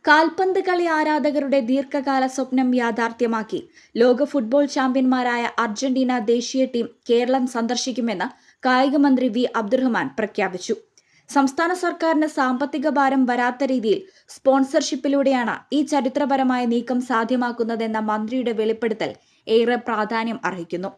കാൽപന്ത് കളി ആരാധകരുടെ ദീർഘകാല സ്വപ്നം യാഥാർത്ഥ്യമാക്കി ലോക ഫുട്ബോൾ ചാമ്പ്യന്മാരായ അർജന്റീന ദേശീയ ടീം കേരളം സന്ദർശിക്കുമെന്ന് കായിക മന്ത്രി വി അബ്ദുറഹ്മാൻ പ്രഖ്യാപിച്ചു. സംസ്ഥാന സർക്കാരിന് സാമ്പത്തിക ഭാരം വരാത്ത രീതിയിൽ സ്പോൺസർഷിപ്പിലൂടെയാണ് ഈ ചരിത്രപരമായ നീക്കം സാധ്യമാക്കുന്നതെന്ന മന്ത്രിയുടെ വെളിപ്പെടുത്തൽ ഏറെ പ്രാധാന്യം അർഹിക്കുന്നു.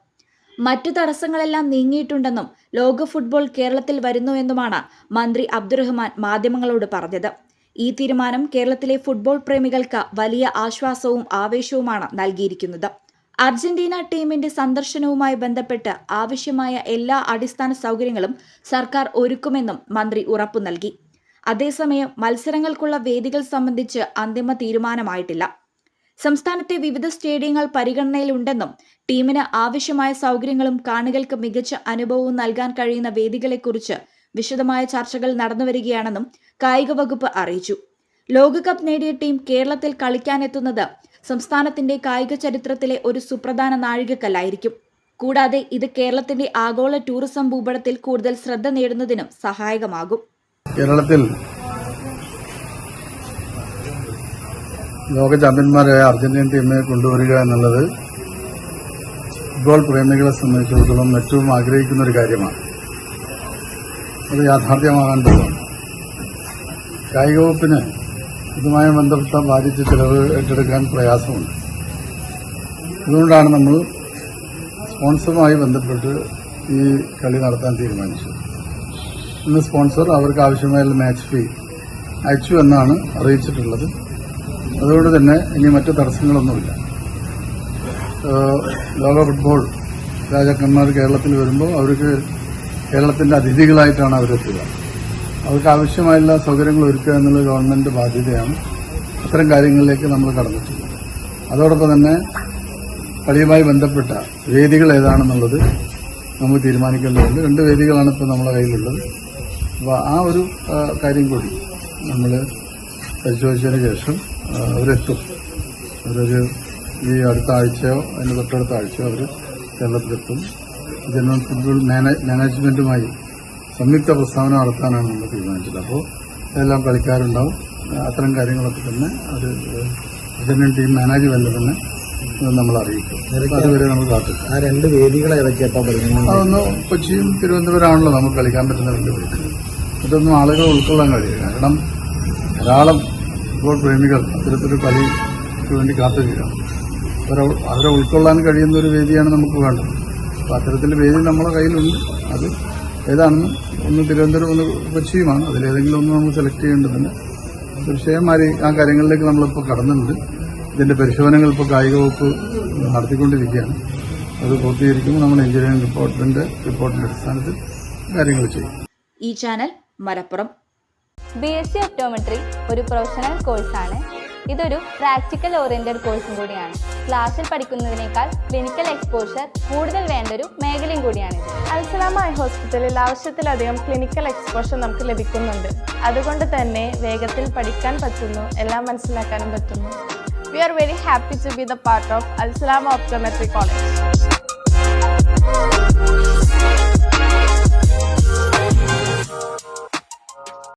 മറ്റു തടസ്സങ്ങളെല്ലാം നീങ്ങിയിട്ടുണ്ടെന്നും ലോക ഫുട്ബോൾ കേരളത്തിൽ വരുന്നുവെന്നുമാണ് മന്ത്രി അബ്ദുറഹ്മാൻ മാധ്യമങ്ങളോട് പറഞ്ഞത്. ഈ തീരുമാനം കേരളത്തിലെ ഫുട്ബോൾ പ്രേമികൾക്ക് വലിയ ആശ്വാസവും ആവേശവുമാണ് നൽകിയിരിക്കുന്നത്. അർജന്റീന ടീമിന്റെ സന്ദർശനവുമായി ബന്ധപ്പെട്ട് ആവശ്യമായ എല്ലാ അടിസ്ഥാന സൗകര്യങ്ങളും സർക്കാർ ഒരുക്കുമെന്നും മന്ത്രി ഉറപ്പു നൽകി. അതേസമയം മത്സരങ്ങൾക്കുള്ള വേദികൾ സംബന്ധിച്ച് അന്തിമ തീരുമാനമായിട്ടില്ല. സംസ്ഥാനത്തെ വിവിധ സ്റ്റേഡിയങ്ങൾ പരിഗണനയിലുണ്ടെന്നും ടീമിന് ആവശ്യമായ സൗകര്യങ്ങളും കാണികൾക്ക് മികച്ച അനുഭവവും നൽകാൻ കഴിയുന്ന വേദികളെക്കുറിച്ച് വിശദമായ ചർച്ചകൾ നടന്നുവരികയാണെന്നും കായിക വകുപ്പ് അറിയിച്ചു. ലോകകപ്പ് നേടിയ ടീം കേരളത്തിൽ കളിക്കാനെത്തുന്നത് സംസ്ഥാനത്തിന്റെ കായിക ചരിത്രത്തിലെ ഒരു സുപ്രധാന നാഴികക്കല്ലായിരിക്കും. കൂടാതെ ഇത് കേരളത്തിന്റെ ആഗോള ടൂറിസം ഭൂപടത്തിൽ കൂടുതൽ ശ്രദ്ധ നേടുന്നതിനും സഹായകമാകും. കേരളത്തിൽ ലോക ചാമ്പ്യന്മാരായ അർജന്റീന ടീമിനെ കൊണ്ടുവരിക എന്നുള്ളത് ഫുട്ബോൾ പ്രേമികളെ സംബന്ധിച്ചിടത്തോളം ഏറ്റവും ആഗ്രഹിക്കുന്ന ഒരു കാര്യമാണ്. അത് യാഥാർത്ഥ്യമാകാൻ പോകുന്നു. കായിക വകുപ്പിന് ഇതുമായി ബന്ധപ്പെട്ട ബാധിച്ച ചെലവ് ഏറ്റെടുക്കാൻ പ്രയാസമുണ്ട്. അതുകൊണ്ടാണ് നമ്മൾ സ്പോൺസറുമായി ബന്ധപ്പെട്ട് ഈ കളി നടത്താൻ തീരുമാനിച്ചത്. ഇന്ന് സ്പോൺസർ അവർക്ക് ആവശ്യമായ മാച്ച് ഫീ അയച്ചു എന്നാണ് അറിയിച്ചിട്ടുള്ളത്. അതുകൊണ്ട് തന്നെ ഇനി മറ്റു തടസ്സങ്ങളൊന്നുമില്ല. ലോക ഫുട്ബോൾ രാജാക്കന്മാർ കേരളത്തിൽ വരുമ്പോൾ അവർക്ക് കേരളത്തിന്റെ അതിഥികളായിട്ടാണ് അവരെത്തുക. അവർക്ക് ആവശ്യമായ സൗകര്യങ്ങൾ ഒരുക്കുക എന്നുള്ള ഗവൺമെന്റ് ബാധ്യതയാണ്. അത്തരം കാര്യങ്ങളിലേക്ക് നമ്മൾ കടന്നിട്ടുണ്ട്. അതോടൊപ്പം തന്നെ കളിയുമായി ബന്ധപ്പെട്ട വേദികൾ ഏതാണെന്നുള്ളത് നമുക്ക് തീരുമാനിക്കേണ്ടതുണ്ട്. 2 വേദികളാണ് ഇപ്പോൾ നമ്മുടെ കയ്യിലുള്ളത്. അപ്പോൾ ആ ഒരു കാര്യം കൂടി നമ്മൾ പരിശോധിച്ചതിന് ശേഷം അവരെത്തും. ഈ അടുത്ത ആഴ്ചയോ അതിന് തൊട്ടടുത്ത ആഴ്ചയോ അവർ കേരളത്തിലെത്തും. ജനറൽ ഫുട്ബോൾ മാനേജ്മെന്റുമായി സംയുക്ത പ്രസ്താവന നടത്താനാണ് നമ്മൾ തീരുമാനിച്ചത്. അപ്പോൾ ഇതെല്ലാം കളിക്കാരുണ്ടാവും. അത്തരം കാര്യങ്ങളൊക്കെ തന്നെ അത് അർജന്റീന ടീം മാനേജ്മെന്റ് തന്നെ നമ്മൾ അറിയിക്കും. അതുവരെ നമ്മൾ കാത്തിരിക്കും. ആ 2 വേദികളെ ഏതൊക്കെയാ പറയുന്നത്? അതൊന്ന് കൊച്ചിയും തിരുവനന്തപുരമാണല്ലോ നമുക്ക് കളിക്കാൻ പറ്റുന്ന 2 വേദികൾ. ഇതൊന്നും ആളുകൾ ഉൾക്കൊള്ളാൻ കഴിയില്ല. കാരണം ധാരാളം ഫുട്ബോൾ പ്രേമികൾ അത്തരത്തിലൊരു കളിക്ക് വേണ്ടി കാത്തിരിക്കണം. അവരെ ഉൾക്കൊള്ളാൻ കഴിയുന്ന ഒരു വേദിയാണ് നമുക്ക് വേണ്ടത്. അപ്പോൾ അത്തരത്തിൽ വേദി നമ്മുടെ കയ്യിലുണ്ട്. അത് ഏതാണെന്ന് ഒന്ന് തിരുവനന്തപുരം ഒന്ന് കൊച്ചിയുമാണ്. അതിലേതെങ്കിലും ഒന്ന് നമ്മൾ സെലക്ട് ചെയ്യേണ്ടതുണ്ട്. തീർച്ചയായും ആ കാര്യങ്ങളിലേക്ക് നമ്മളിപ്പോൾ കടന്നിട്ടുണ്ട്. ഇതിന്റെ പരിശോധനകൾ ഇപ്പോൾ കായിക വകുപ്പ് നടത്തിക്കൊണ്ടിരിക്കുകയാണ്. അത് പൂർത്തീകരിക്കുമ്പോൾ നമ്മൾ എഞ്ചിനീയറിംഗ് റിപ്പോർട്ടിന്റെ അടിസ്ഥാനത്തിൽ കാര്യങ്ങൾ ചെയ്യും. ഈ ചാനൽ മലപ്പുറം. BSc ഒപ്റ്റോമെട്രി ഒരു പ്രൊഫഷണൽ കോഴ്സാണ്. ഇതൊരു പ്രാക്ടിക്കൽ ഓറിയന്റഡ് കോഴ്സും കൂടിയാണ്. ക്ലാസ്സിൽ പഠിക്കുന്നതിനേക്കാൾ ക്ലിനിക്കൽ എക്സ്പോഷർ കൂടുതൽ വേണ്ടൊരു മേഖലയും കൂടിയാണിത്. അൽസലാമ ഐ ഹോസ്പിറ്റലിൽ ആവശ്യത്തിലധികം ക്ലിനിക്കൽ എക്സ്പോഷർ നമുക്ക് ലഭിക്കുന്നുണ്ട്. അതുകൊണ്ട് തന്നെ വേഗത്തിൽ പഠിക്കാൻ പറ്റുന്നു, എല്ലാം മനസ്സിലാക്കാനും പറ്റുന്നു. We are very happy to be the part of Al Salama Optometry College.